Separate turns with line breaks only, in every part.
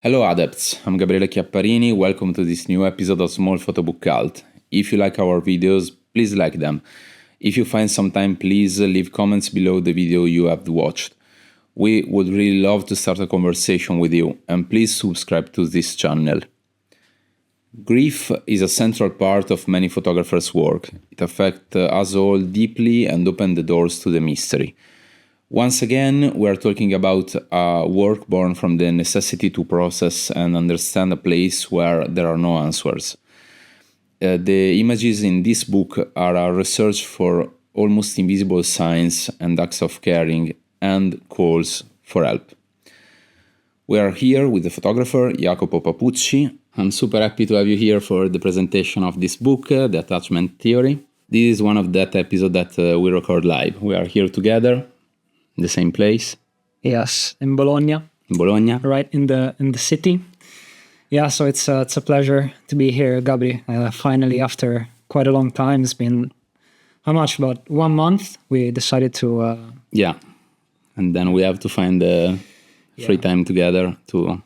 Hello adepts, I'm Gabriele Chiapparini, welcome to this new episode of Small Photobook Cult. If you like our videos, please like them. If you find some time, please leave comments below the video you have watched. We would really love to start a conversation with you, and please subscribe to this channel. Grief is a central part of many photographers' work. It affects us all deeply and opens the doors to the mystery. Once again, we are talking about a work born from the necessity to process and understand a place where there are no answers. The images in this book are a research for almost invisible signs and acts of caring and calls for help. We are here with the photographer Jacopo Papucci. I'm super happy to have you here for the presentation of this book, The Attachment Theory. This is one of that episode that we record live. We are here together. In the same place?
Yes, in Bologna.
In Bologna?
Right in the city. Yeah, so it's a pleasure to be here, Gabri. Finally, after quite a long time, it's been how much? About 1 month. We decided to.
Yeah, and then we have to find the free time together to.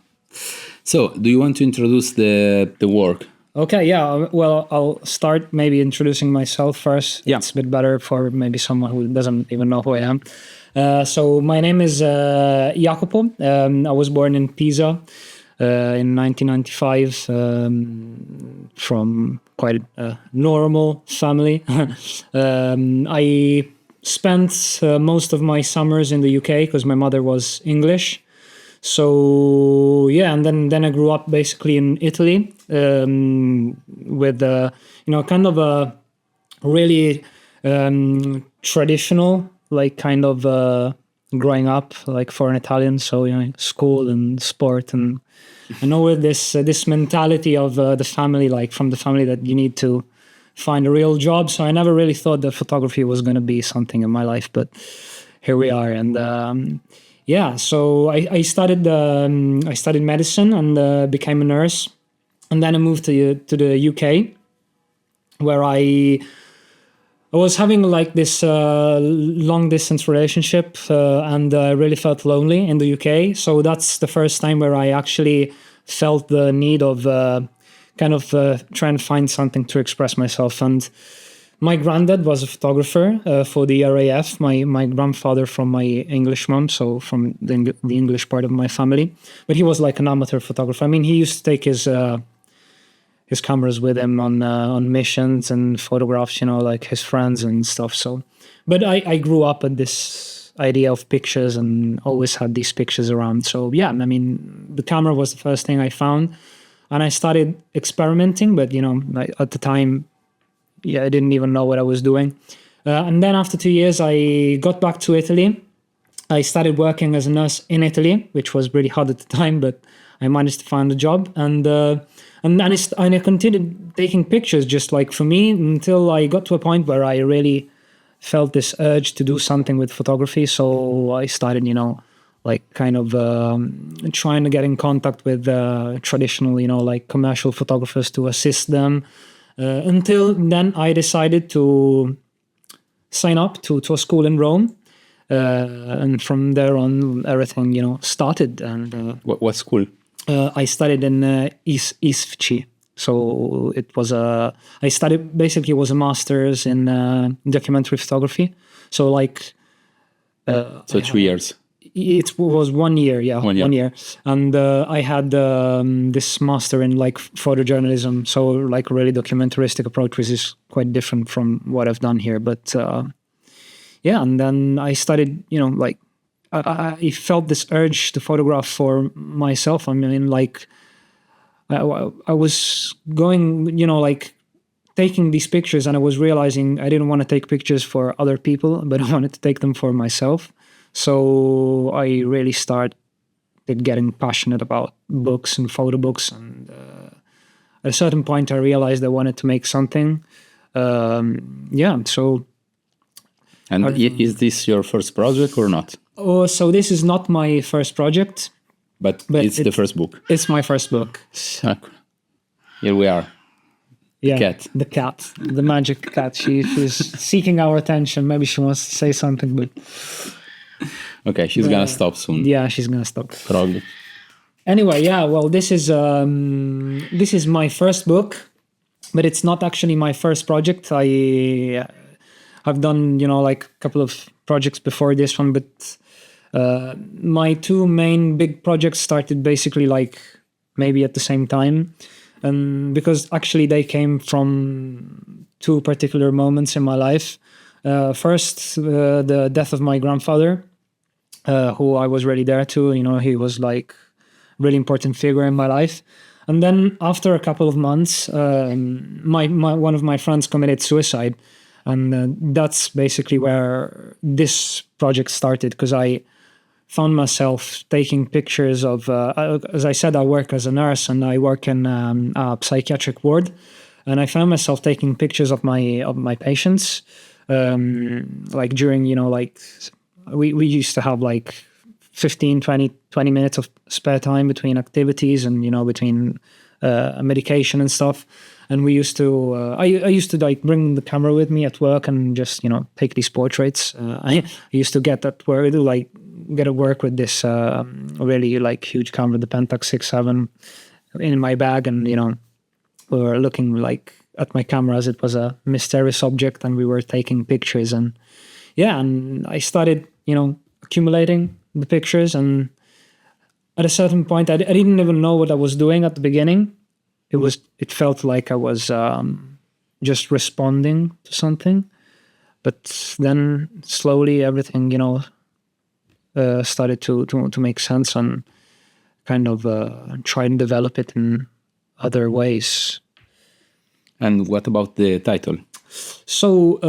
So, do you want to introduce the work?
Okay, yeah. Well, I'll start maybe introducing myself first.
Yeah.
It's a bit better for maybe someone who doesn't even know who I am. So my name is Jacopo. I was born in Pisa in 1995 from quite a normal family. I spent most of my summers in the UK because my mother was English. So yeah, and then I grew up basically in Italy with kind of a really traditional kind of growing up like for an Italian. So school and sport and with this mentality of the family, like from the family, that you need to find a real job. So I never really thought that photography was going to be something in my life, but here we are. And yeah, so I studied medicine and became a nurse, and then I moved to the UK, where I was having like this long distance relationship, and I really felt lonely in the UK. So that's the first time where I actually felt the need of trying to find something to express myself. And my granddad was a photographer for the RAF. My grandfather from my English mom, so from the English part of my family. But he was like an amateur photographer. I mean, he used to take his cameras with him on missions and photographs, like his friends and stuff. So, but I grew up with this idea of pictures and always had these pictures around. So yeah, I mean, the camera was the first thing I found, and I started experimenting. But at the time, I didn't even know what I was doing. And then after 2 years, I got back to Italy. I started working as a nurse in Italy, which was really hard at the time, but I managed to find a job. And I continued taking pictures just like for me until I got to a point where I really felt this urge to do something with photography. So I started, trying to get in contact with traditional, commercial photographers to assist them. Until then, I decided to sign up to a school in Rome. And from there on, everything, started. And
What school?
I studied in ISFC. So it was it was a master's in documentary photography. So
2 years.
It was 1 year, yeah,
1 year.
1 year. And I had this master in photojournalism. So really documentaristic approach, which is quite different from what I've done here. But yeah, and then I started, I felt this urge to photograph for myself. I mean, I was going, taking these pictures, and I was realizing I didn't want to take pictures for other people, but I wanted to take them for myself. So I really started getting passionate about books and photo books. And at a certain point, I realized I wanted to make something. So.
And is this your first project or not?
Oh, so this is not my first project.
But it's the first book.
It's my first book.
Here we are.
Yeah, the cat, the magic cat. She's seeking our attention. Maybe she wants to say something, but
Okay, she's gonna stop soon.
Yeah, she's gonna stop.
Probably.
Anyway, yeah, well, this is my first book, but it's not actually my first project. I've done, like a couple of projects before this one, but my two main big projects started basically like maybe at the same time, and because actually they came from two particular moments in my life. First, the death of my grandfather, who I was really there to. He was like really important figure in my life. And then after a couple of months, my one of my friends committed suicide, and that's basically where this project started, because I found myself taking pictures of, as I said, I work as a nurse and I work in a psychiatric ward, and I found myself taking pictures of my patients, like during, like we used to have like 15, 20 minutes of spare time between activities and, between medication and stuff. And we used to, I used to like bring the camera with me at work and just, take these portraits. I used to get at work with this really like huge camera, the Pentax 6.7 in my bag. And, we were looking like at my camera as it was a mysterious object, and we were taking pictures. And yeah, and I started, accumulating the pictures, and at a certain point I didn't even know what I was doing at the beginning. It felt like I was just responding to something, but then slowly everything started to make sense, and kind of try and develop it in other ways.
And what about the title?
So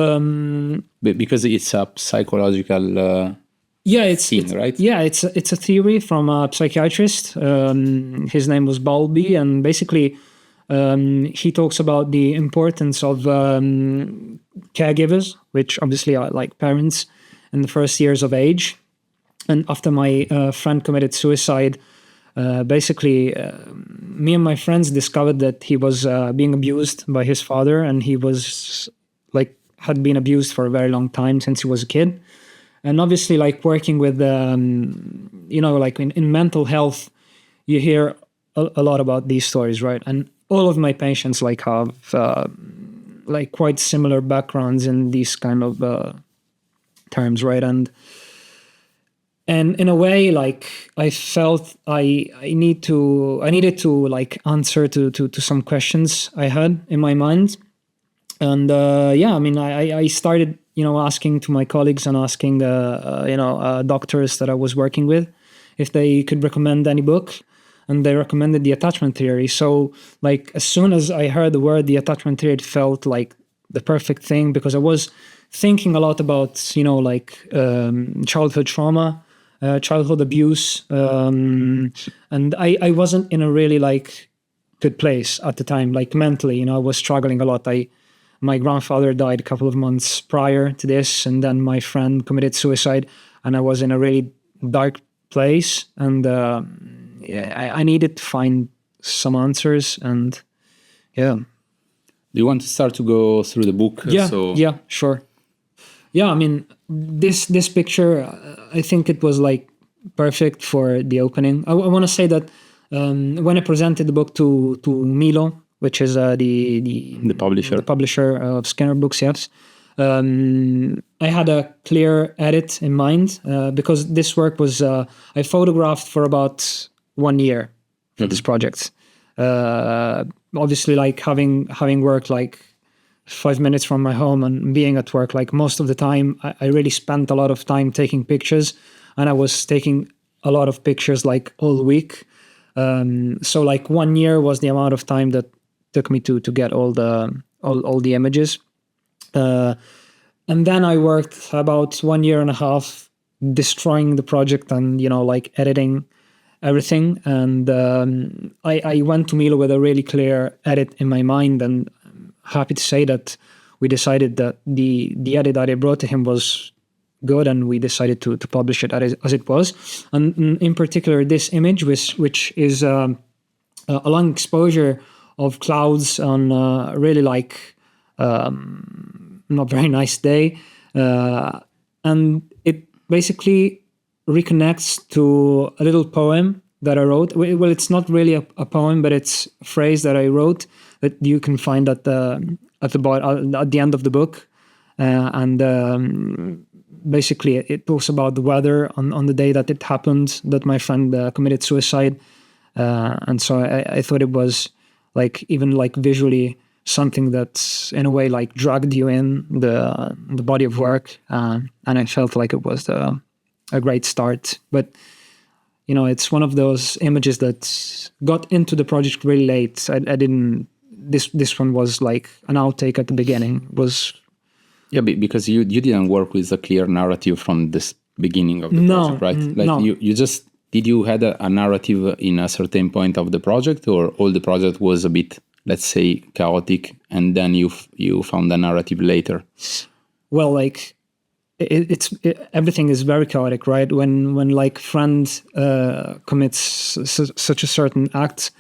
Because it's a psychological scene, right?
Yeah, it's a theory from a psychiatrist. His name was Bowlby, and basically he talks about the importance of caregivers, which obviously are like parents in the first years of age. And after my friend committed suicide, basically me and my friends discovered that he was being abused by his father, and he was like had been abused for a very long time since he was a kid. And obviously, like working with, like in mental health, you hear a lot about these stories, right? And all of my patients like have like quite similar backgrounds in these kind of terms, right? And in a way, like I felt I needed to like answer to some questions I had in my mind. And yeah, I mean, I started, asking to my colleagues and asking, doctors that I was working with if they could recommend any book. And they recommended the attachment theory. So like, as soon as I heard the word, the attachment theory, it felt like the perfect thing, because I was thinking a lot about, childhood trauma, childhood abuse. And I wasn't in a really like good place at the time, like mentally, I was struggling a lot. My grandfather died a couple of months prior to this, and then my friend committed suicide, and I was in a really dark place. And I needed to find some answers, and yeah.
Do you want to start to go through the book?
Yeah, sure. Yeah, I mean, this picture, I think it was like perfect for the opening. I want to say that when I presented the book to Milo, which is the publisher of Skinner Books, yes. I had a clear edit in mind, because this work was I photographed for about 1 year for this project. Obviously, like having worked like 5 minutes from my home and being at work, like most of the time, I really spent a lot of time taking pictures, and I was taking a lot of pictures like all week. So like 1 year was the amount of time that took me to get all the images. And then I worked about 1 year and a half destroying the project and, like editing everything. And I went to Milo with a really clear edit in my mind, and I'm happy to say that we decided that the edit that I brought to him was good, and we decided to publish it as it was. And in particular, this image, which is a long exposure of clouds on really like not very nice day, and it basically reconnects to a little poem that I wrote. Well, it's not really a poem, but it's a phrase that I wrote that you can find at the end of the book, and basically it talks about the weather on the day that it happened, that my friend committed suicide, and so I thought it was like even like visually something that's in a way like dragged you in the body of work, and I felt like it was a great start. But it's one of those images that got into the project really late. I didn't. This one was like an outtake at the beginning. It was
because you didn't work with a clear narrative from this beginning of the project, right? Like
no.
you just did you had a narrative in a certain point of the project, or all the project was a bit, let's say, chaotic, and then you found a narrative later?
Well, like everything is very chaotic, right? When like friend commits such a certain act,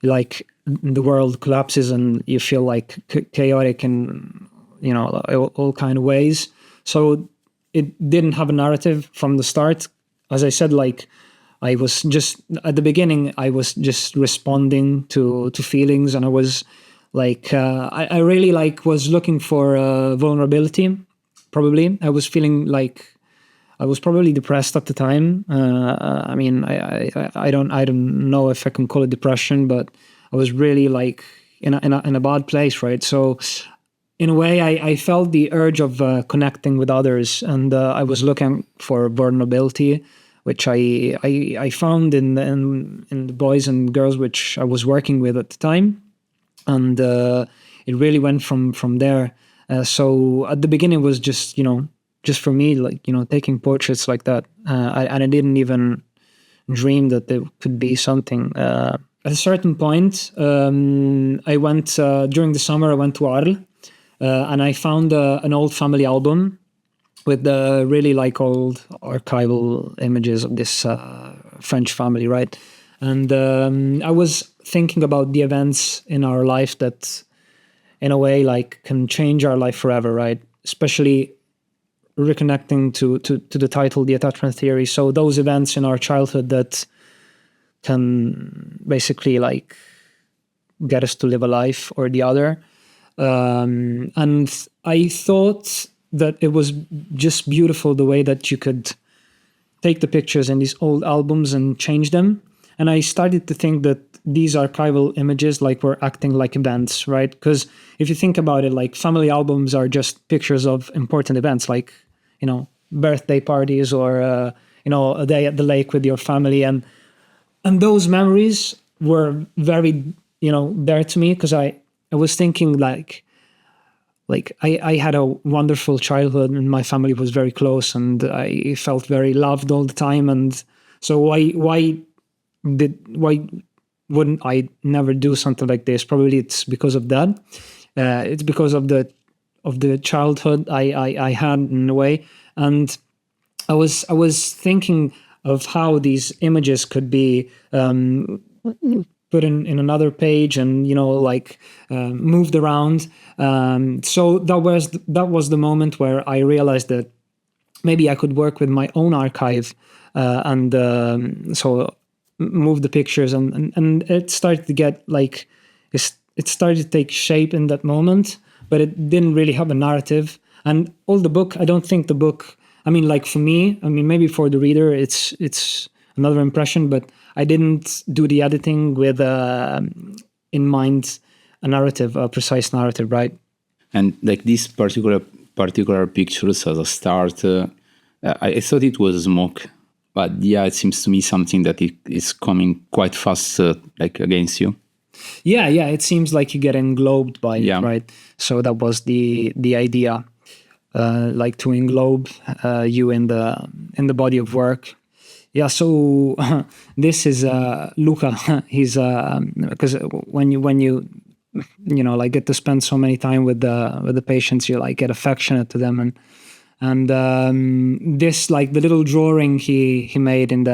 like the world collapses and you feel like chaotic in all kind of ways. So it didn't have a narrative from the start. As I said, like I was just at the beginning, I was just responding to feelings, and I was like I really like was looking for vulnerability. Probably I was feeling like I was probably depressed at the time. I mean, I don't know if I can call it depression, but I was really like in a bad place, right? So in a way, I felt the urge of connecting with others, and I was looking for vulnerability, which I found in the boys and girls which I was working with at the time, and it really went from there. So at the beginning, it was just just for me, like taking portraits like that, and I didn't even dream that there could be something. At a certain point, I went during the summer. I went to Arles, and I found an old family album with the really like old archival images of this French family, right? And I was thinking about the events in our life that, in a way, like can change our life forever, right? Especially reconnecting to the title, The Attachment Theory. So those events in our childhood that can basically like get us to live a life or the other. And I thought that it was just beautiful the way that you could take the pictures in these old albums and change them. And I started to think that these archival images like were acting like events, right? Because if you think about it, like family albums are just pictures of important events, like, birthday parties or, a day at the lake with your family. And those memories were very, there to me, because I was thinking like I had a wonderful childhood and my family was very close and I felt very loved all the time. And so why wouldn't I never do something like this? Probably it's because of that. It's because of the childhood I had in a way. And I was thinking of how these images could be put in another page and moved around. So that was the moment where I realized that maybe I could work with my own archive and so move the pictures and it started to get like it started to take shape in that moment, but it didn't really have a narrative. And all the book, I don't think the book, I mean, like for me, I mean, maybe for the reader, it's another impression, but I didn't do the editing with in mind a narrative, a precise narrative, right?
And like these particular pictures as a start, I thought it was smoke, but yeah, it seems to me something that is coming quite fast, like against you.
Yeah, it seems like you get englobed by it, right? So that was the idea, like to englobe you in the body of work. Yeah, so this is Luca. He's because when you like get to spend so many time with the patients, you like get affectionate to them, and this like the little drawing he made in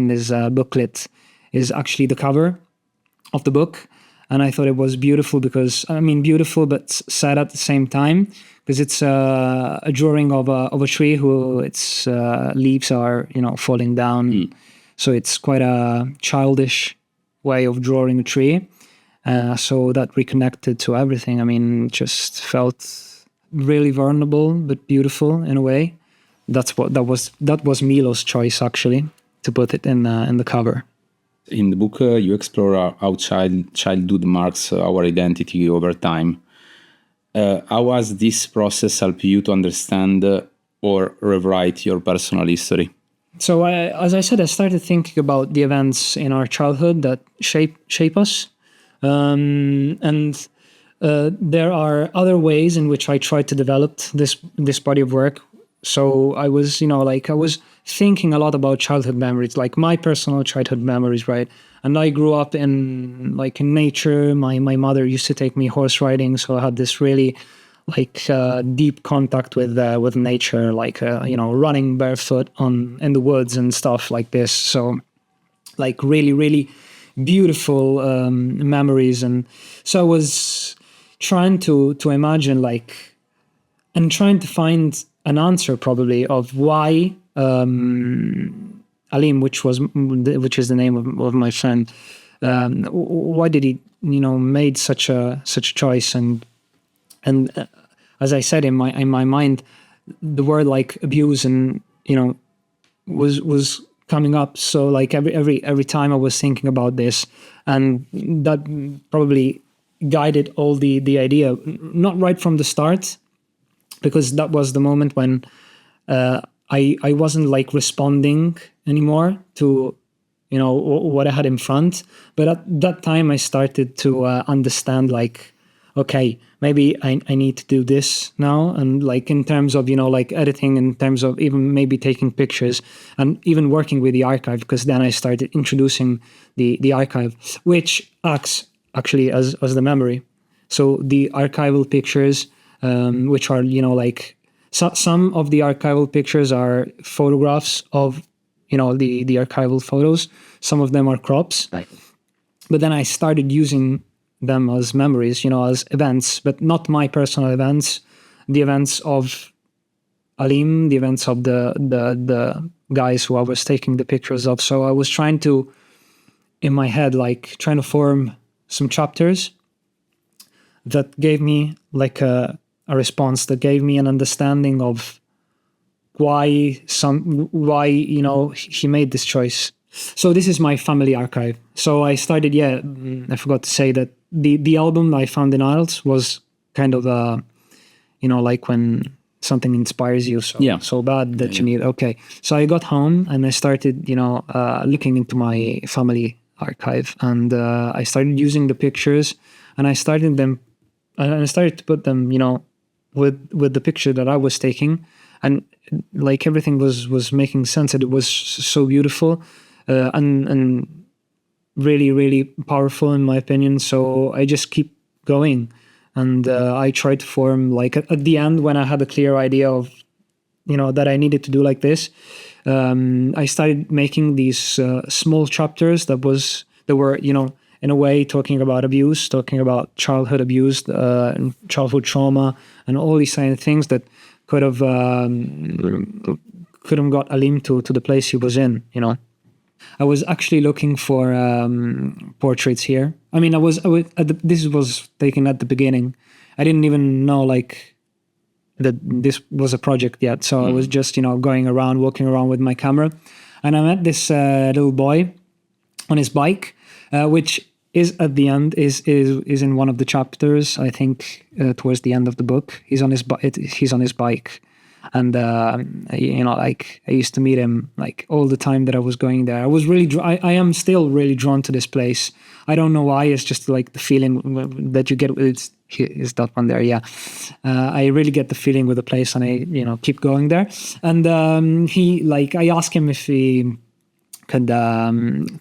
his booklet is actually the cover of the book. And I thought it was beautiful because, I mean, beautiful but sad at the same time, because it's a drawing of a tree who its leaves are falling down, So it's quite a childish way of drawing a tree. So that reconnected to everything. I mean, just felt really vulnerable but beautiful in a way. That was Milo's choice, actually, to put it in the cover.
In the book, you explore how childhood marks our identity over time. How has this process helped you to understand or rewrite your personal history?
So, as I said, I started thinking about the events in our childhood that shape us, and there are other ways in which I try to develop this body of work. So I was, I was thinking a lot about childhood memories, like my personal childhood memories, right? And I grew up in nature. My mother used to take me horse riding, so I had this really deep contact with nature, running barefoot in the woods and stuff like this. So really, really beautiful memories. And so I was trying to imagine and trying to find an answer probably of why Alim, which is the name of my friend, why did he made such a choice. And as I said, in my mind, the word abuse and was coming up. So every time I was thinking about this, and that probably guided all the idea, not right from the start, because that was the moment when I wasn't responding anymore to what I had in front. But at that time I started to understand okay, maybe I need to do this now. And in terms of editing, in terms of even maybe taking pictures and even working with the archive, because then I started introducing the archive, which acts actually as the memory. So the archival pictures, which are some of the archival pictures are photographs of the archival photos. Some of them are crops.
Right.
But then I started using them as memories, as events, but not my personal events, the events of Alim, the events of the guys who I was taking the pictures of. So I was trying to, in my head, trying to form some chapters that gave me a response, that gave me an understanding of why he made this choice. So this is my family archive. So I started, I forgot to say that the album I found in Ireland was kind of when something inspires you so bad that you need. Okay, so I got home and I started looking into my family archive, and I started using the pictures, and I started to put them with the picture that I was taking, and everything was making sense, and it was so beautiful and really, really powerful in my opinion. So I just keep going, and I tried to form at the end, when I had a clear idea of that I needed to do this, I started making these small chapters that were in a way talking about abuse, talking about childhood abuse, childhood trauma, and all these kind of things that could have got Alim to the place he was in. I was actually looking for portraits here. I mean, this was taken at the beginning. I didn't even know that this was a project yet. So I was just going around, walking around with my camera, and I met this little boy on his bike, which is at the end is in one of the chapters. I think towards the end of the book, he's on his bike. And I used to meet him all the time that I was going there. I was really I am still really drawn to this place. I don't know why. It's just the feeling that you get. Is that one there? Yeah, I really get the feeling with the place, and I keep going there. And I asked him if he could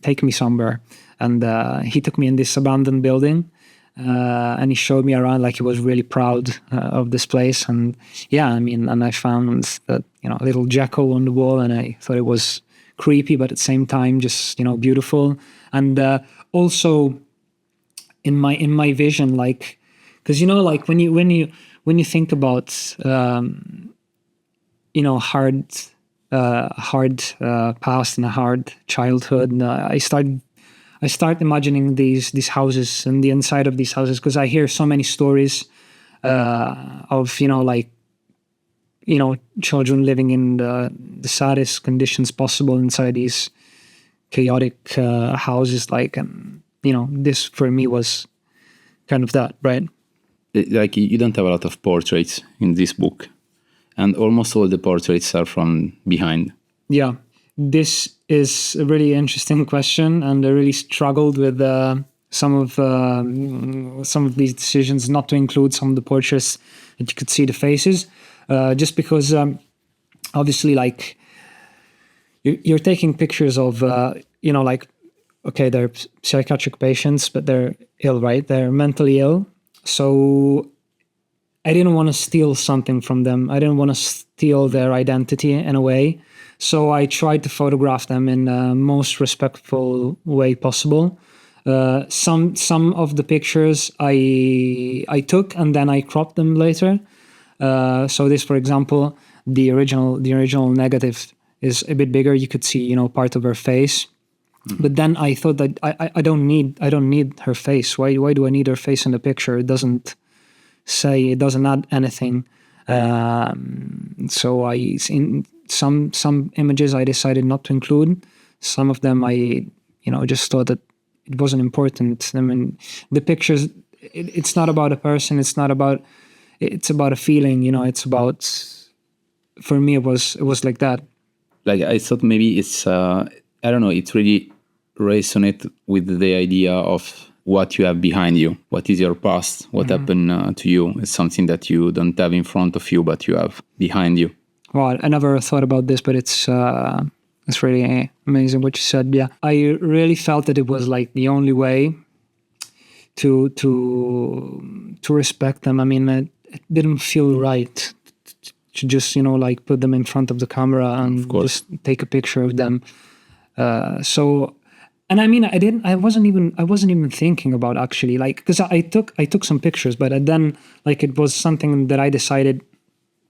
take me somewhere, and he took me in this abandoned building. And he showed me around, he was really proud of this place. And and I found that a little jackal on the wall, and I thought it was creepy, but at the same time just beautiful. And also in my vision, because when you think about hard hard past and a hard childhood. And I start imagining these houses and the inside of these houses, because I hear so many stories of children living in the saddest conditions possible inside these chaotic houses. And this for me was kind of that, right?
Like, you don't have a lot of portraits in this book, and almost all the portraits are from behind.
Yeah, this is a really interesting question, and I really struggled with some of these decisions not to include some of the portraits that you could see the faces, just because obviously, like, you're taking pictures of okay, they're psychiatric patients, but they're ill, right? They're mentally ill. So I didn't want to steal something from them. I didn't want to steal their identity in a way. So I tried to photograph them in the most respectful way possible. Some of the pictures I took and then I cropped them later. So this, for example, the original negative is a bit bigger. You could see, part of her face. But then I thought that I don't need her face. Why do I need her face in the picture? It doesn't add anything. So in some images I decided not to include. Some of them I just thought that it wasn't important. I mean, the pictures, it's not about a person. It's about a feeling. It's about, for me it was like that.
Like, I thought maybe it's I don't know, it really resonates with the idea of what you have behind you. What is your past? What happened to you? It's something that you don't have in front of you, but you have behind you.
Well, I never thought about this, but it's really amazing what you said. Yeah, I really felt that it was like the only way to respect them. I mean, it didn't feel right to just put them in front of the camera and just take a picture of them. And I mean, I wasn't even thinking about actually, like, because I took some pictures, but then, like, it was something that I decided,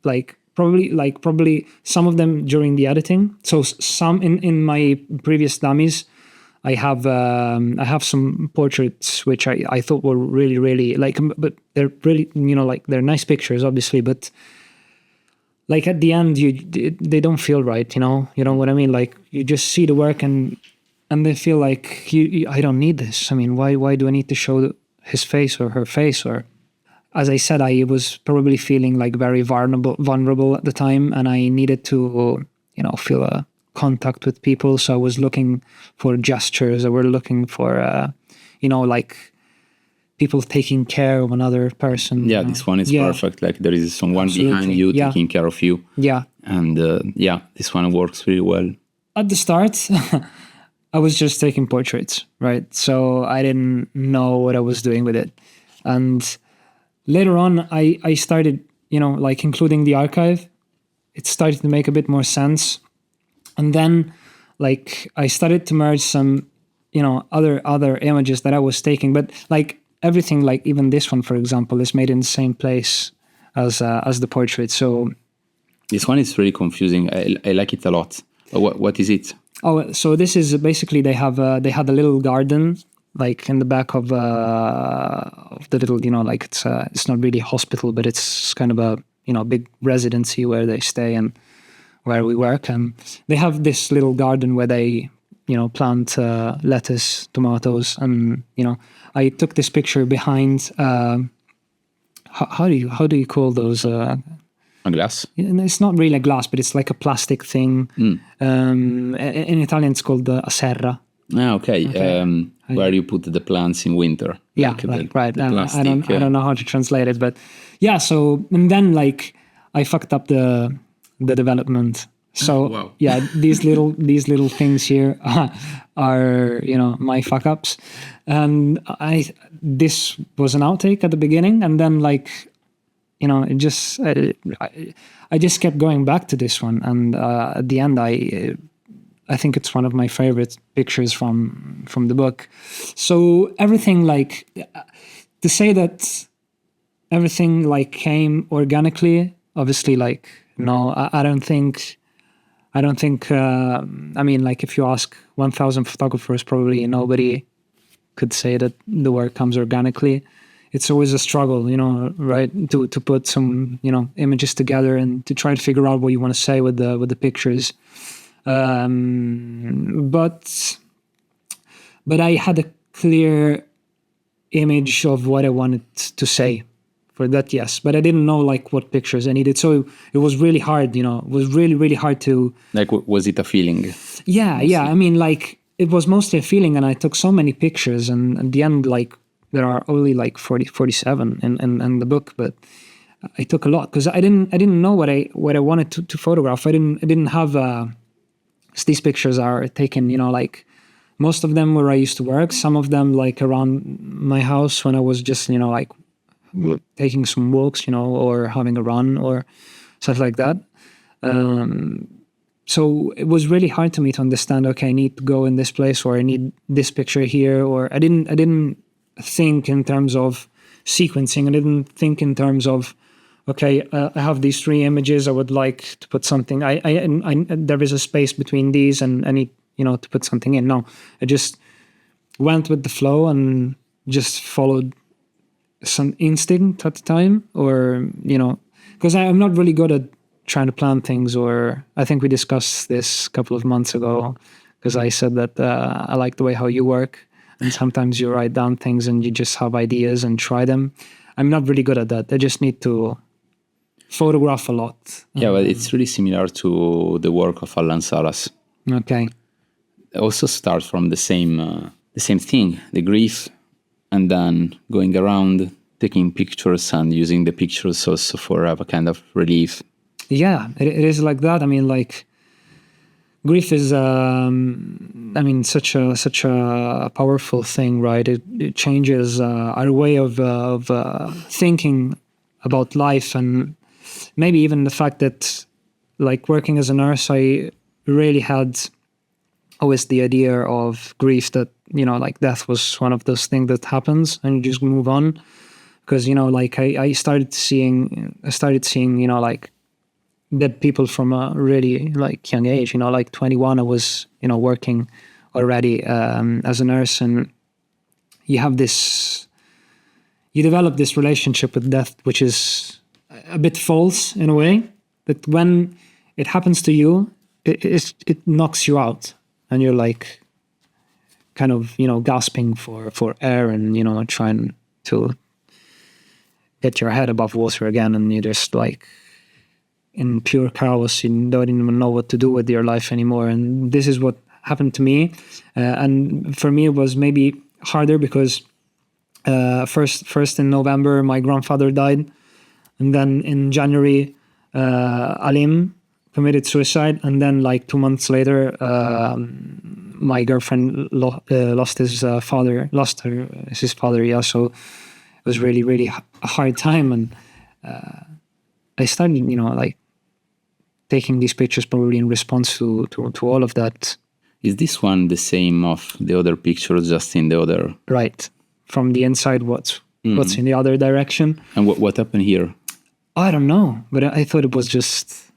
like, probably some of them during the editing. So some in my previous dummies, I have some portraits which I thought were really, really, like, but they're really, like, they're nice pictures, obviously, but like at the end, they don't feel right, you know what I mean? Like, you just see the work and they feel like I don't need this. I mean, why do I need to show his face or her face? Or, as I said, I was probably feeling like very vulnerable at the time, and I needed to, feel a contact with people. So I was looking for gestures. I were looking for, like, people taking care of another person.
Yeah, this one is perfect. Like, there is someone behind you taking care of you.
Yeah.
And this one works really well.
At the start, I was just taking portraits, right? So I didn't know what I was doing with it. And later on, I started, like, including the archive. It started to make a bit more sense. And then, like, I started to merge some, other images that I was taking. But, like, everything, like even this one, for example, is made in the same place as the portrait. So
this one is really confusing. I like it a lot. What is it?
Oh, so this is basically they had a little garden, like, in the back of the little, like, it's not really a hospital, but it's kind of a big residency where they stay and where we work, and they have this little garden where they plant lettuce, tomatoes, and I took this picture behind. How do you call those?
A glass?
It's not really a glass, but it's like a plastic thing. In Italian, it's called a serra.
Ah, okay. Where you put the plants in winter.
Yeah,
like
right.
Plastic,
I don't know how to translate it, but yeah. So, and then, like, I fucked up the development. So
wow.
Yeah, these little things here are my fuck ups, and this was an outtake at the beginning, and then, like, it just I just kept going back to this one, and at the end I think it's one of my favorite pictures from the book. So everything, like, to say that everything, like, came organically, obviously, like, no, I don't think I don't think, I mean, like if you ask 1,000 photographers, probably nobody could say that the work comes organically. It's always a struggle, right? To put some, images together and to try to figure out what you want to say with the pictures. But I had a clear image of what I wanted to say for that, yes. But I didn't know like what pictures I needed. So it was really hard, it was really, really hard to...
Like, was it a feeling?
Yeah, yeah. I mean, like, it was mostly a feeling, and I took so many pictures, and at the end, like, there are only like 47 in the book, but I took a lot because I didn't know what I wanted to photograph. I didn't have these pictures are taken, like most of them where I used to work, some of them like around my house when I was just, like taking some walks, or having a run or stuff like that. So it was really hard to me to understand, okay, I need to go in this place, or I need this picture here, or I didn't think in terms of sequencing. I didn't think in terms of, okay, I have these 3 images. I would like to put something. I there is a space between these, and I need, to put something in. No, I just went with the flow and just followed some instinct at the time, or because I'm not really good at trying to plan things. Or I think we discussed this a couple of months ago, because I said that I like the way how you work, and sometimes you write down things and you just have ideas and try them. I'm not really good at that. I just need to photograph a lot.
Yeah, but it's really similar to the work of Alan Salas.
Okay.
It also starts from the same thing, the grief, and then going around taking pictures and using the pictures also for a kind of relief.
Yeah, it is like that. I mean, like, grief is, such a powerful thing, right? It changes our way of thinking about life, and maybe even the fact that, like, working as a nurse, I really had always the idea of grief, that, like death was one of those things that happens and you just move on. Because, like I started seeing, like dead people from a really like young age, like 21, I was, working already as a nurse, and you develop this relationship with death, which is a bit false in a way, that when it happens to you, it knocks you out, and you're like kind of, gasping for air, and, trying to get your head above water again, and you're just like in pure chaos. You don't even know what to do with your life anymore. And this is what happened to me. And for me, it was maybe harder because first in November, my grandfather died. And then in January, Alim committed suicide. And then like 2 months later, my girlfriend lost his father. Yeah. So it was really, really a hard time. And I started, like taking these pictures probably in response to all of that.
Is this one the same of the other pictures, just in the other?
Right. From the inside, what's in the other direction.
And what happened here?
I don't know, but I thought it was just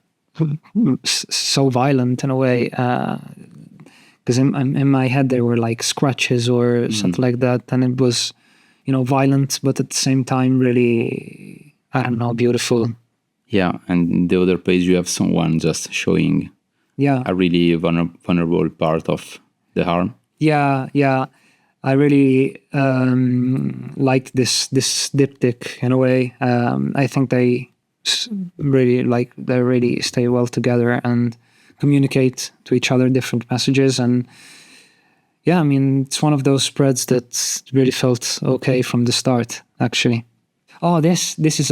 so violent in a way. Because in my head, there were like scratches or something like that. And it was, violent, but at the same time, really, I don't know, beautiful.
Yeah, and the other page you have someone just showing a really vulnerable part of the harm.
Yeah. I really like this diptych in a way. I think they really stay well together and communicate to each other different messages. And yeah, I mean, it's one of those spreads that really felt okay from the start, actually. Oh, this is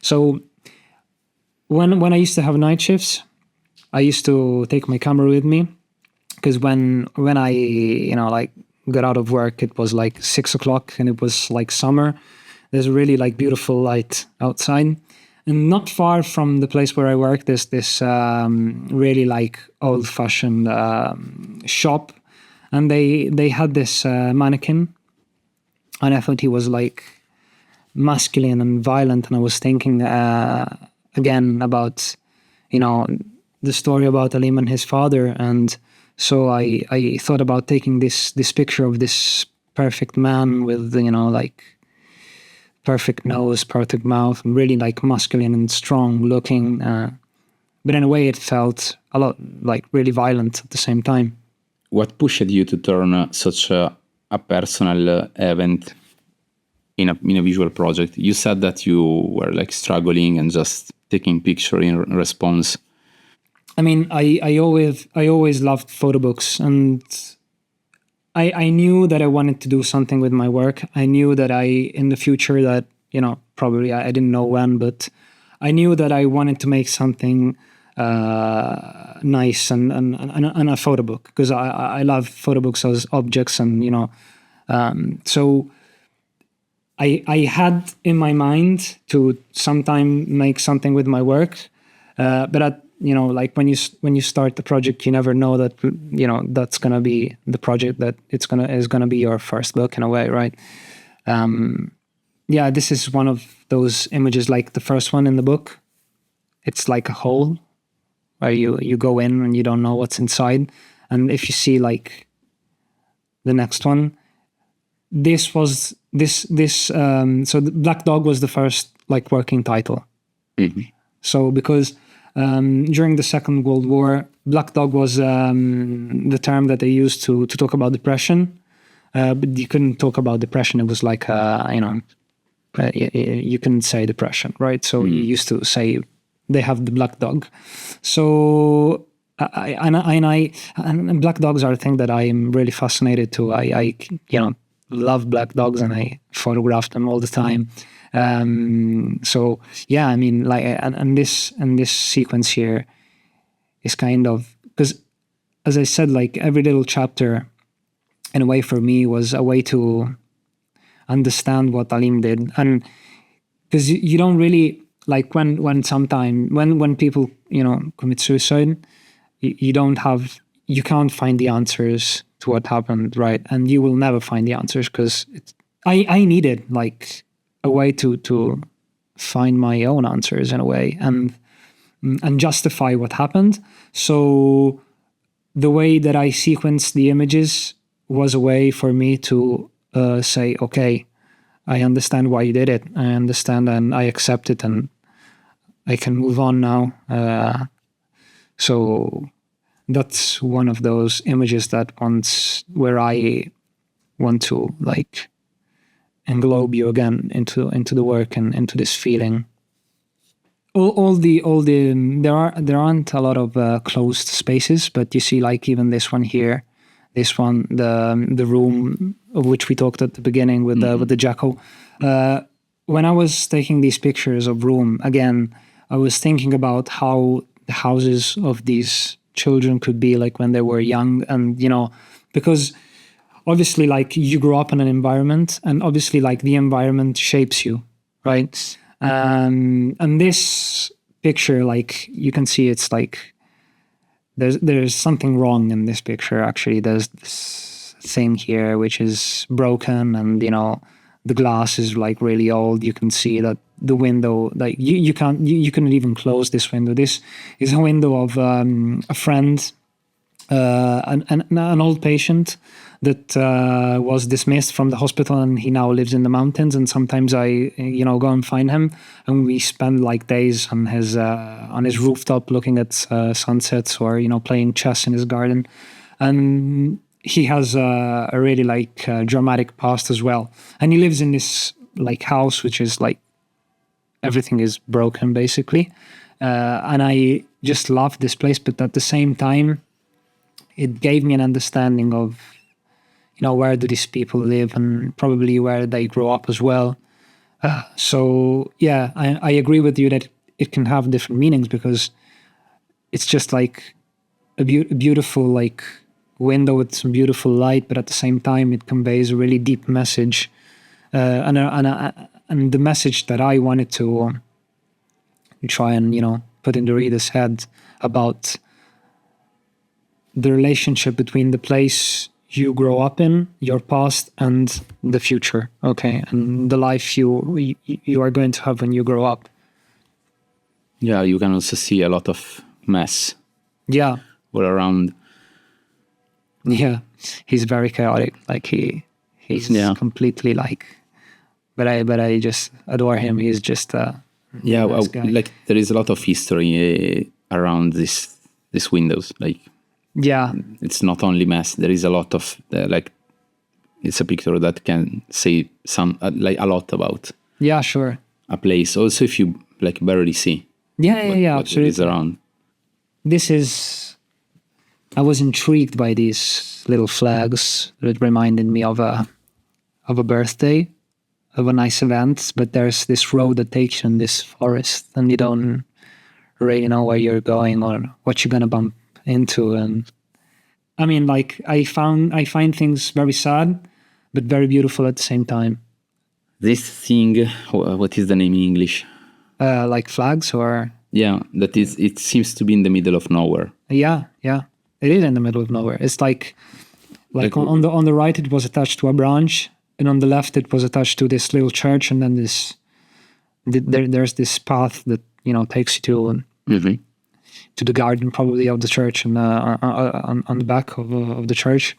so when I used to have night shifts, I used to take my camera with me, because when I like got out of work, it was like 6 o'clock and it was like summer. There's a really like beautiful light outside, and not far from the place where I work, there's this really like old-fashioned shop, and they had this mannequin, and I thought he was like masculine and violent, and I was thinking again about the story about Alim and his father, and so I thought about taking this picture of this perfect man with, like perfect nose, perfect mouth, really like masculine and strong looking. But in a way, it felt a lot like really violent at the same time.
What pushed you to turn such a personal event in a visual project? You said that you were like struggling and just taking picture in response.
I mean, I always loved photo books, and I knew that I wanted to do something with my work. I knew that in the future that, probably I didn't know when, but I knew that I wanted to make something nice and a photo book, because I love photo books as objects, and so I had in my mind to sometime make something with my work, but like when you start the project, you never know that that's gonna be the project that is gonna be your first book in a way, right? Yeah, this is one of those images, like the first one in the book. It's like a hole where you go in and you don't know what's inside. And if you see like the next one, this was so the Black Dog was the first like working title.
Mm-hmm.
So because during the Second World War, Black Dog was the term that they used to talk about depression, but you couldn't talk about depression. It was like you couldn't say depression, right? So you used to say they have the black dog. So and black dogs are a thing that I am really fascinated to. I love black dogs, and I photograph them all the time. So yeah, I mean, like, and this sequence here is kind of, because as I said, like every little chapter in a way for me was a way to understand what Alim did. And because you don't really, like when people commit suicide, you can't find the answers to what happened, right? And you will never find the answers, because I needed like a way to find my own answers in a way, and justify what happened. So the way that I sequenced the images was a way for me to say, okay, I understand why you did it. I understand, and I accept it, and I can move on now. So that's one of those images where I want to like englobe you again into the work and into this feeling. There aren't a lot of closed spaces, but you see, like even this one here, the room of which we talked at the beginning with the Jaco. When I was taking these pictures of room again, I was thinking about how the houses of these children could be like when they were young, and because obviously like you grow up in an environment, and obviously like the environment shapes you, right? And this picture, like you can see, it's like there's something wrong in this picture. Actually, there's this thing here which is broken, and the glass is like really old. You can see that the window, like you couldn't even close this window. This is a window of a friend, an old patient that was dismissed from the hospital, and he now lives in the mountains. And sometimes I go and find him, and we spend like days on his rooftop looking at sunsets, or playing chess in his garden. And he has a really like dramatic past as well, and he lives in this like house which is like everything is broken basically, and I just love this place. But at the same time, it gave me an understanding of where do these people live, and probably where they grow up as well. So yeah, I agree with you that it can have different meanings, because it's just like a beautiful like window with some beautiful light, but at the same time it conveys a really deep message, and the message that I wanted to try and put in the reader's head about the relationship between the place you grow up in, your past, and the future, okay, and the life you are going to have when you grow up.
Yeah, you can also see a lot of mess
Yeah.
all around.
Yeah. He's very chaotic. Like he's
Yeah.
completely like, but I just adore him. He's just
Yeah,
nice guy.
like there is a lot of history around this Windows. Like
Yeah.
it's not only mess. There is a lot of like it's a picture that can say some like a lot about
Yeah, sure.
a place. Also, if you like barely see
Yeah,
what there
absolutely.
is around.
I was intrigued by these little flags that reminded me of a birthday, of a nice event, but there's this road that takes you in this forest and you don't really know where you're going or what you're gonna bump into. And I mean, like I find things very sad, but very beautiful at the same time.
This thing, what is the name in English?
Like flags or
Yeah, that is. It seems to be in the middle of nowhere.
yeah. It is in the middle of nowhere. It's like on the right it was attached to a branch, and on the left it was attached to this little church, and then there's this path that takes you to the garden probably of the church, and on the back of the church.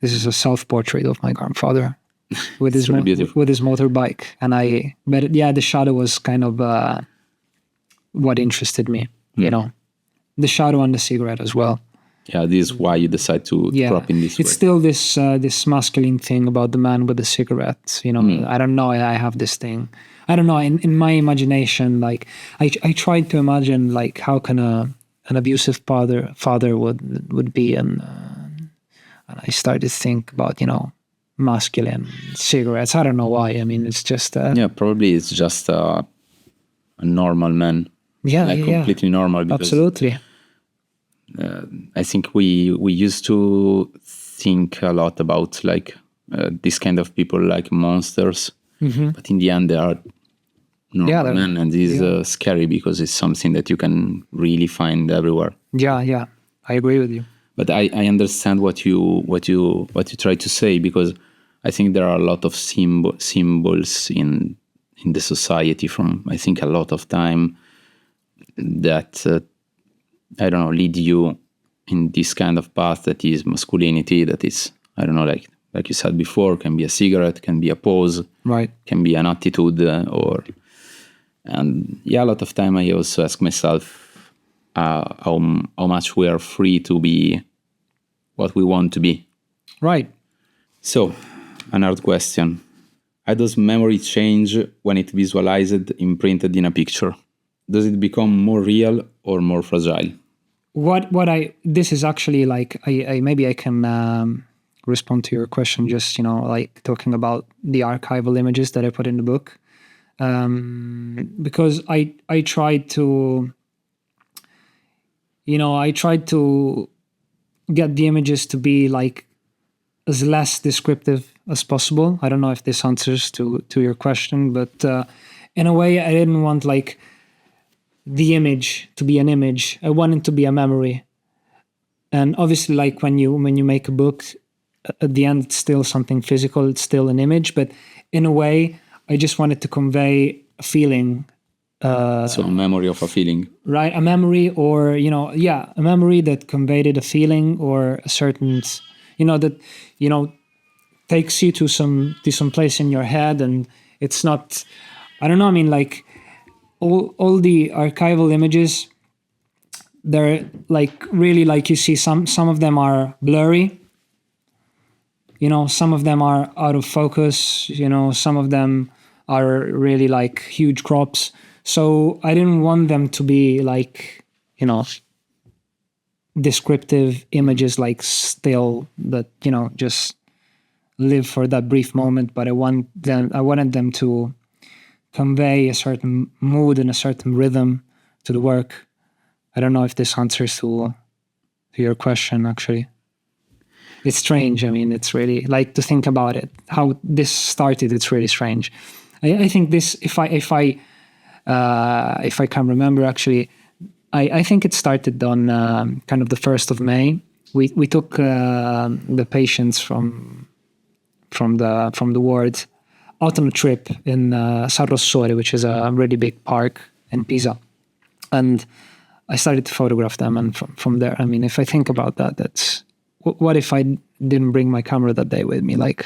This is a self-portrait of my grandfather with his
really beautiful.
with his motorbike, and the shadow was kind of what interested me, the shadow on the cigarette as well.
Yeah, this is why you decide to crop in this way.
It's still this masculine thing about the man with the cigarette. I don't know. I have this thing. I don't know. In my imagination, like I tried to imagine like how can an abusive father would be, and I started to think about masculine cigarettes. I don't know why. I mean, it's just
yeah, probably it's just a normal man. Completely normal. Because,
absolutely.
I think we used to think a lot about like this kind of people like monsters, but in the end they are normal men, and this is scary because it's something that you can really find everywhere.
Yeah, I agree with you.
But I understand what you try to say, because I think there are a lot of symbols in the society from I think a lot of time that I don't know, lead you in this kind of path that is masculinity, that is, I don't know, like you said before, can be a cigarette, can be a pose,
right?
Can be an attitude, and a lot of time I also ask myself how much we are free to be what we want to be.
Right.
So, another question. How does memory change when it visualized, imprinted in a picture? Does it become more real or more fragile?
This is actually like I maybe I can respond to your question, just like talking about the archival images that I put in the book, because I tried to get the images to be like as less descriptive as possible. I don't know if this answers to your question, but in a way I didn't want like the image to be an image. I want it to be a memory. And obviously, like when you make a book, at the end it's still something physical, it's still an image, but in a way I just wanted to convey a feeling.
So a memory of a feeling.
Right, a memory, or a memory that conveyed a feeling, or a certain that takes you to some place in your head. And it's not, I don't know, I mean, like all the archival images, they're like really, like you see some of them are blurry, some of them are out of focus, some of them are really like huge crops. So I didn't want them to be like descriptive images, like still that just live for that brief moment, but I wanted them to convey a certain mood and a certain rhythm to the work. I don't know if this answers to your question. Actually, it's strange. I mean, it's really like to think about it, how this started. It's really strange. I think this, if I can remember, actually, I think it started on kind of the 1st of May. We took the patients from the ward out on a trip in San Rossore, which is a really big park in Pisa. And I started to photograph them, and from there, I mean, if I think about that, that's what if I didn't bring my camera that day with me? Like,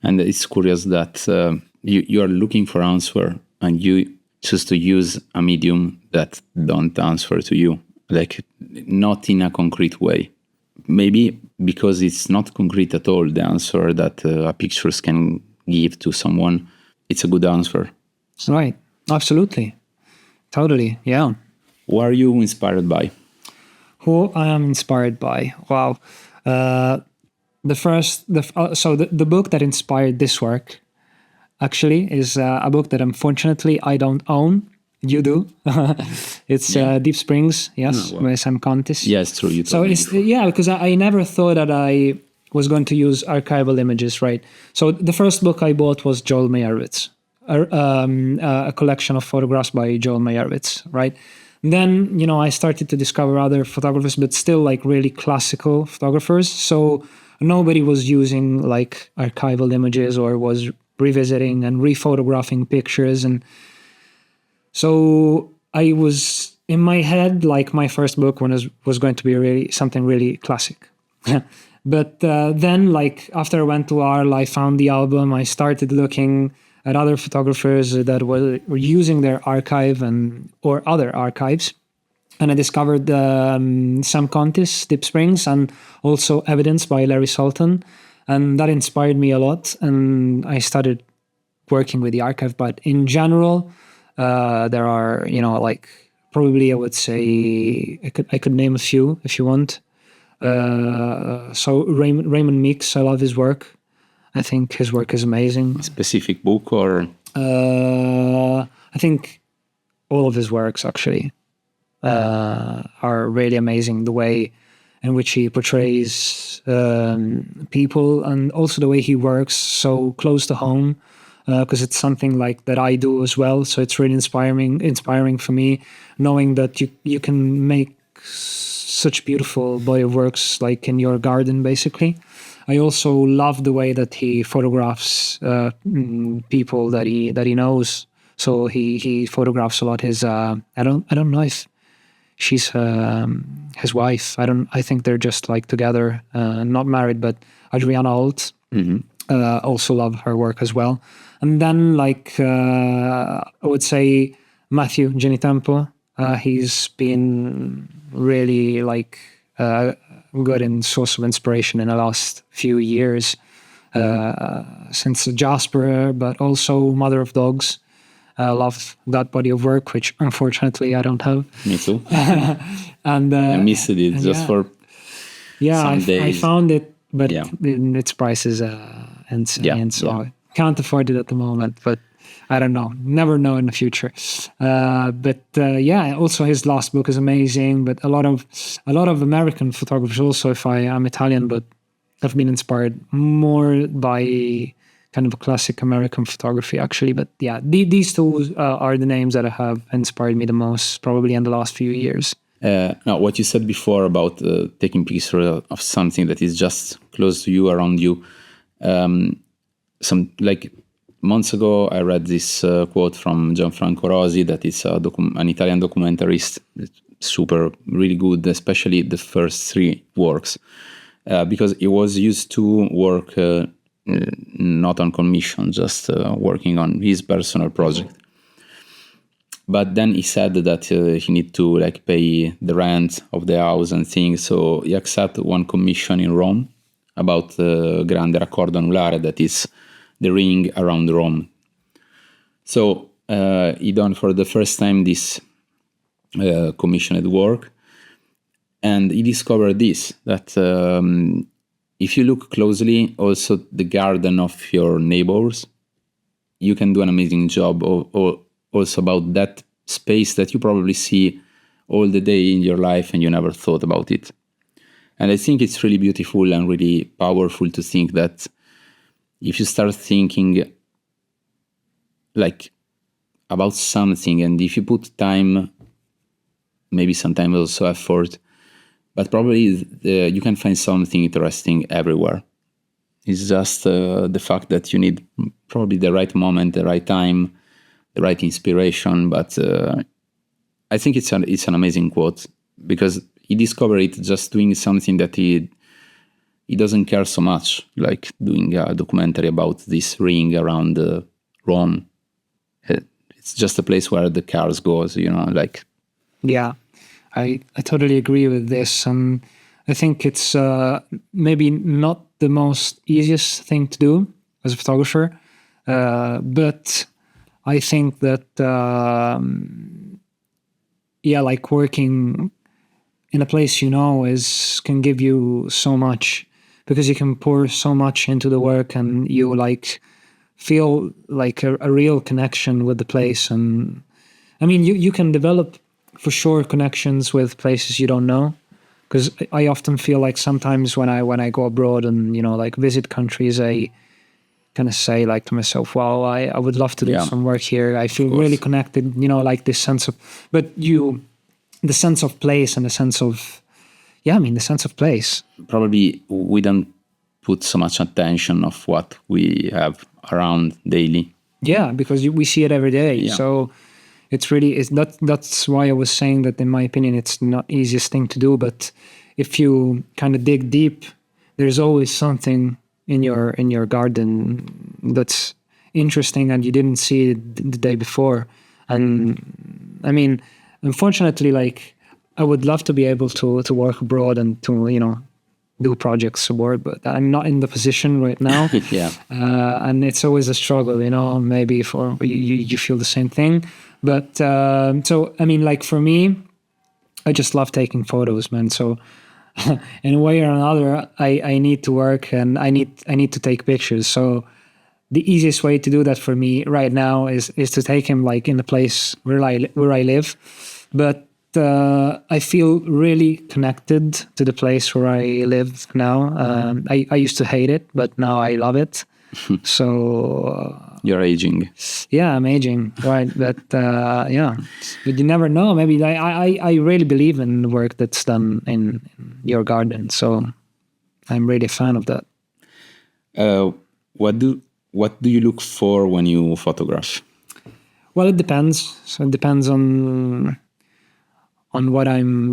And it's curious that you are looking for answer, and you choose to use a medium that don't answer to you, like not in a concrete way. Maybe because it's not concrete at all, the answer that a pictures can give to someone, it's a good answer.
right, absolutely, totally, yeah.
Who are you inspired by?
Who I am inspired by? Wow. The book that inspired this work actually is a book that unfortunately I don't own. You do. It's Deep Springs, yes, by Sam Contis.
Yeah, it's true. You
So
told me
it's
before.
because I never thought that I was going to use archival images, right? So the first book I bought was Joel Meyerowitz, a collection of photographs by Joel Meyerowitz, right? Then, I started to discover other photographers, but still like really classical photographers. So nobody was using like archival images or was revisiting and rephotographing pictures. And so I was in my head, like my first book was going to be really something really classic. But then, like after I went to Arles, I found the album. I started looking at other photographers that were using their archive or other archives, and I discovered Sam Contis, Deep Springs, and also Evidence by Larry Sultan, and that inspired me a lot. And I started working with the archive. But in general, there are like probably I would say I could name a few if you want. So Raymond Meeks, I love his work. I think his work is amazing.
Specific book or
I think all of his works actually are really amazing. The way in which he portrays people, and also the way he works so close to home, because it's something like that I do as well. So it's really inspiring for me, knowing that you can make such beautiful body of works like in your garden, basically. I also love the way that he photographs people that he knows. So he photographs a lot his I don't know if she's his wife. I think they're just like together, not married, but Adriana Holt. Also love her work as well. And then like I would say Matthew Genitempo. He's been really like good in source of inspiration in the last few years, since Jasper, but also Mother of Dogs. I love that body of work, which unfortunately I don't have.
me too.
And
I missed it just for some days.
I found it, but
Yeah.
its prices insane, so
yeah.
I can't afford it at the moment. But I don't know. Never know in the future. Also his last book is amazing. But a lot of American photographers also. If I'm Italian, but I've been inspired more by kind of classic American photography, actually. But yeah, these two are the names that have inspired me the most, probably in the last few years.
Now, what you said before about taking pictures of something that is just close to you, around you. Some like months ago, I read this quote from Gianfranco Rosi, that is an Italian documentarist, super, really good, especially the first three works, because he was used to work not on commission, just working on his personal project. But then he said that he need to like pay the rent of the house and things, so he accepted one commission in Rome about the Grande Raccordo Anulare, that is the ring around Rome. So he done for the first time this commissioned work, and he discovered this, that if you look closely, also the garden of your neighbors, you can do an amazing job also about that space that you probably see all the day in your life and you never thought about it. And I think it's really beautiful and really powerful to think that if you start thinking like about something, and if you put time, maybe sometimes also effort, but probably you can find something interesting everywhere. It's just the fact that you need probably the right moment, the right time, the right inspiration, but I think it's an amazing quote, because he discovered it just doing something that he doesn't care so much, like doing a documentary about this ring around Rome. It's just a place where the cars goes, like.
Yeah, I totally agree with this. And I think it's maybe not the most easiest thing to do as a photographer, but I think that, like working in a place can give you so much, because you can pour so much into the work, and you like feel like a real connection with the place. And I mean, you can develop for sure connections with places you don't know, because I often feel like sometimes when I go abroad and like visit countries, I kind of say like to myself, wow, I would love to do some work here. I feel really connected, like this sense of, the sense of place and the sense of, the sense of place.
Probably we don't put so much attention of what we have around daily.
Yeah, because we see it every day. Yeah. So that's why I was saying that in my opinion, it's not the easiest thing to do, but if you kind of dig deep, there's always something in your garden that's interesting and you didn't see it the day before. And I mean, unfortunately, like I would love to be able to work abroad and to do projects abroad, but I'm not in the position right now.
Yeah.
And it's always a struggle, maybe for you feel the same thing. But so I mean, like for me, I just love taking photos, man. So in a way or another, I need to work and I need to take pictures. So the easiest way to do that for me right now is to take him like in the place where I live. But I feel really connected to the place where I live now. I used to hate it, but now I love it. So
you're aging.
Yeah, I'm aging, right? But but you never know. Maybe I really believe in the work that's done in your garden. So I'm really a fan of that.
What do you look for when you photograph?
Well, it depends. So it depends on what I'm,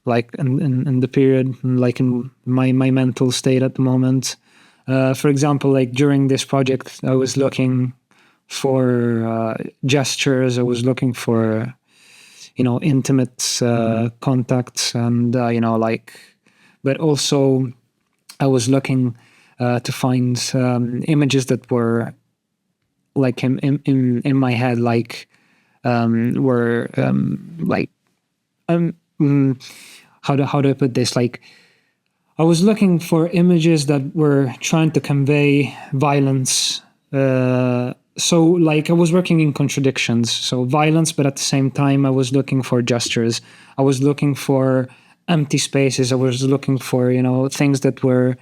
like in the period, like in my mental state at the moment. For example, like during this project, I was looking for gestures. I was looking for, intimate contacts, and but also I was looking to find images that were like in my head, like were like how do I put this? Like I was looking for images that were trying to convey violence. So like I was working in contradictions. So violence, but at the same time, I was looking for gestures. I was looking for empty spaces. I was looking for, things that were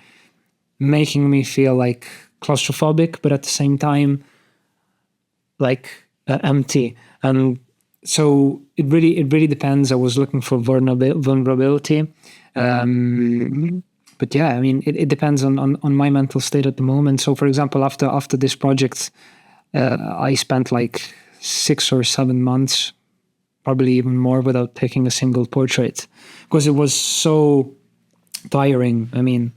making me feel like claustrophobic, but at the same time, like empty. And so it really depends. I was looking for vulnerability. But yeah, I mean, it depends on my mental state at the moment. So for example, after this project, I spent like 6 or 7 months, probably even more, without taking a single portrait, because it was so tiring. I mean,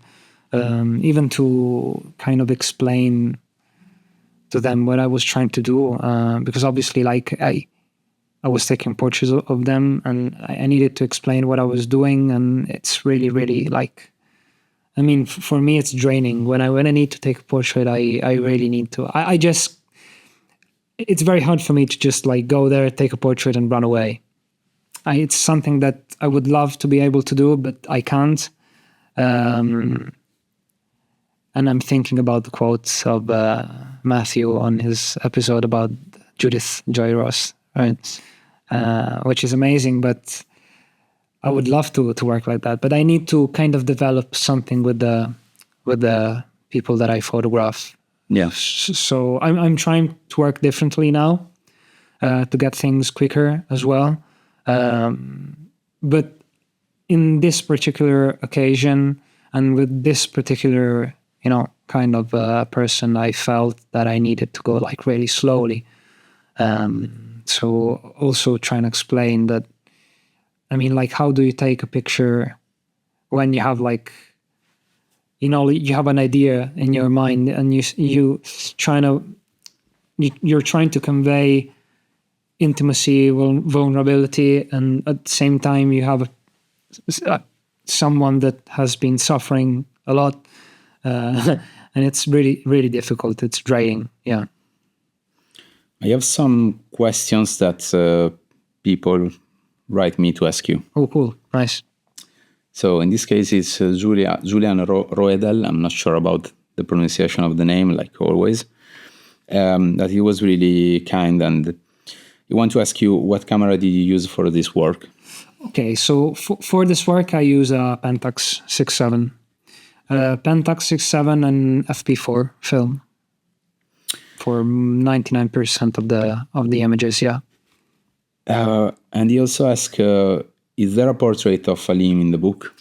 even to kind of explain to them what I was trying to do, because obviously like I was taking portraits of them and I needed to explain what I was doing. And it's really, really like, I mean, for me, it's draining. When I need to take a portrait, I really need to, I just, it's very hard for me to just like go there, take a portrait and run away. It's something that I would love to be able to do, but I can't. And I'm thinking about the quotes of Matthew on his episode about Judith Joy Ross, right? Which is amazing, but I would love to work like that. But I need to kind of develop something with the people that I photograph.
Yeah.
So I'm trying to work differently now to get things quicker as well. But in this particular occasion and with this particular, kind of person, I felt that I needed to go like really slowly. So also trying to explain that, I mean, like, how do you take a picture when you have like, you have an idea in your mind and you're trying to convey intimacy, vulnerability, and at the same time you have someone that has been suffering a lot, and it's really, really difficult. It's draining. Yeah.
I have some questions that people write me to ask you.
Oh, cool. Nice.
So in this case, it's Julian Roedel. I'm not sure about the pronunciation of the name, like always. That he was really kind, and he want to ask you, what camera did you use for this work?
Okay, so for this work, I use a Pentax 6.7. Pentax 6.7 and FP4 film for 99% of the images, yeah.
And he also asked, is there a portrait of Alim in the book?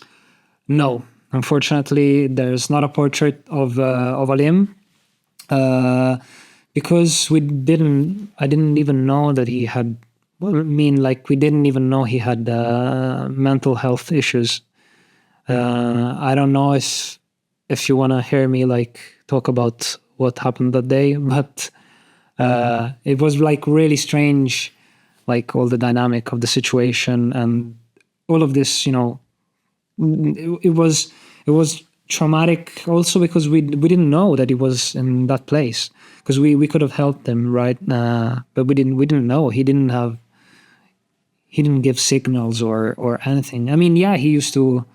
No, unfortunately, there's not a portrait of Alim, because I didn't even know that he had. Well, I mean, like, we didn't even know he had mental health issues. I don't know if you want to hear me like talk about what happened that day, but it was like really strange, like all the dynamic of the situation and all of this. It was traumatic also because we didn't know that he was in that place, because we could have helped him, right? But we didn't know. He didn't give signals or anything. I mean, yeah, he used to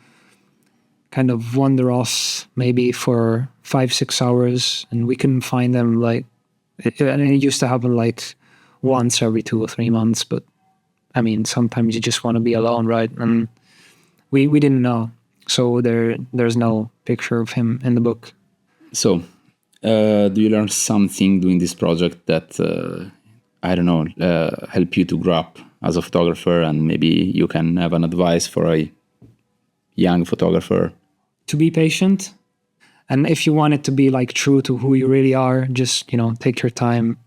kind of wander off maybe for 5-6 hours, and we couldn't find him. Like, and it used to happen like once every 2 or 3 months. But I mean, sometimes you just want to be alone, right? And we didn't know, so there's no picture of him in the book.
So, do you learn something doing this project that I don't know, help you to grow up as a photographer, and maybe you can have an advice for a young photographer?
To be patient, and if you want it to be like true to who you really are, just take your time,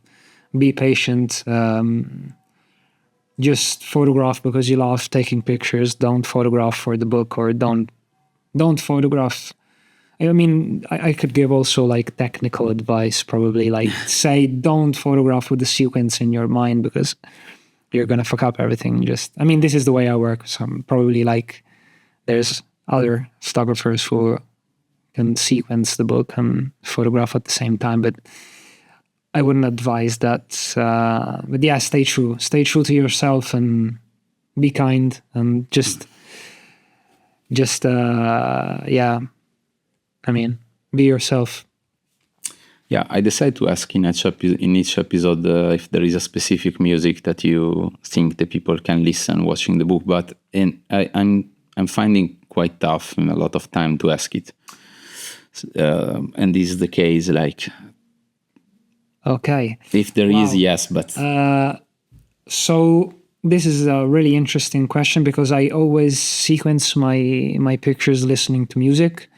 be patient. Just photograph because you love taking pictures. Don't photograph for the book, or don't photograph. I mean, I could give also like technical advice, probably, like say don't photograph with the sequence in your mind, because you're gonna fuck up everything. I mean, this is the way I work. So I'm probably like, there's other photographers who can sequence the book and photograph at the same time, but I wouldn't advise that. But yeah, stay true to yourself, and be kind, and just yeah. I mean, be yourself.
Yeah, I decided to ask in each episode if there is a specific music that you think the people can listen watching the book, but I'm finding quite tough and a lot of time to ask it. And this is the case, like.
Okay.
If there is, yes, but.
So this is a really interesting question, because I always sequence my pictures listening to music,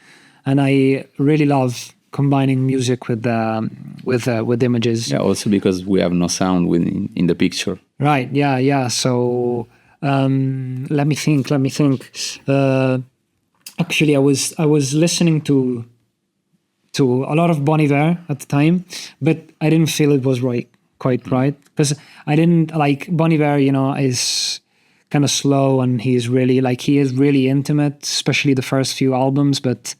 and I really love combining music with images.
Yeah, also because we have no sound in the picture.
Right. Yeah. So let me think. Actually, I was listening to a lot of Bon Iver at the time, but I didn't feel it was quite right, because I didn't like Bon Iver. Is kind of slow, and he is really intimate, especially the first few albums. But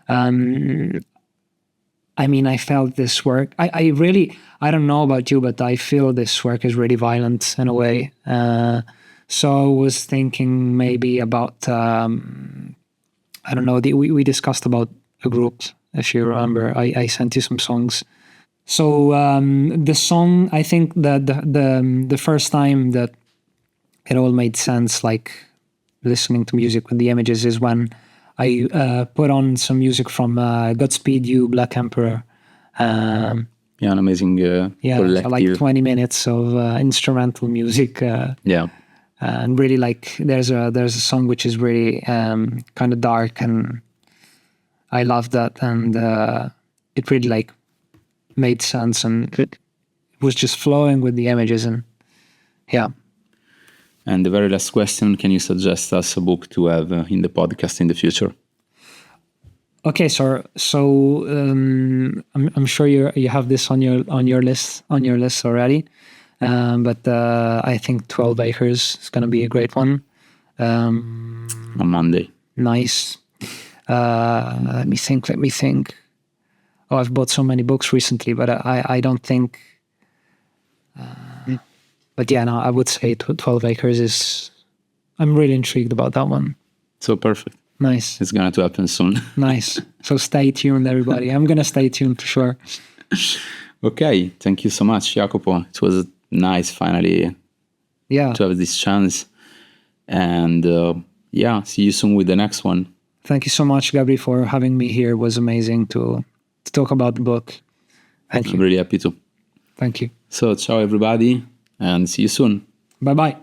I mean, I felt this work. I don't know about you, but I feel this work is really violent in a way. So I was thinking maybe about I don't know. We discussed about a group. If you remember, I sent you some songs. So the song, I think that the first time that it all made sense, like listening to music with the images, is when I put on some music from Godspeed You, Black Emperor.
Yeah, an amazing collective.
Like 20 minutes of instrumental music.
Yeah.
And really, like, there's a song which is really kind of dark, and I love that, and it really like made sense, and it was just flowing with the images, and Yeah.
And the very last question, can you suggest us a book to have in the podcast in the future?
Okay, so I'm sure you have this on your list already, but I think 12 Acres is going to be a great one.
On Monday.
Nice. Let me think. Oh, I've bought so many books recently, but I don't think. But yeah, no, I would say 12 Acres is. I'm really intrigued about that one.
So perfect.
Nice.
It's going to happen soon.
Nice. So stay tuned, everybody. I'm going to stay tuned for sure.
Okay. Thank you so much, Jacopo. It was nice finally
Yeah.
to have this chance. And see you soon with the next one.
Thank you so much, Gabri, for having me here. It was amazing to talk about the book. Thank you.
I'm really happy to.
Thank you.
So, ciao everybody, and see you soon.
Bye-bye.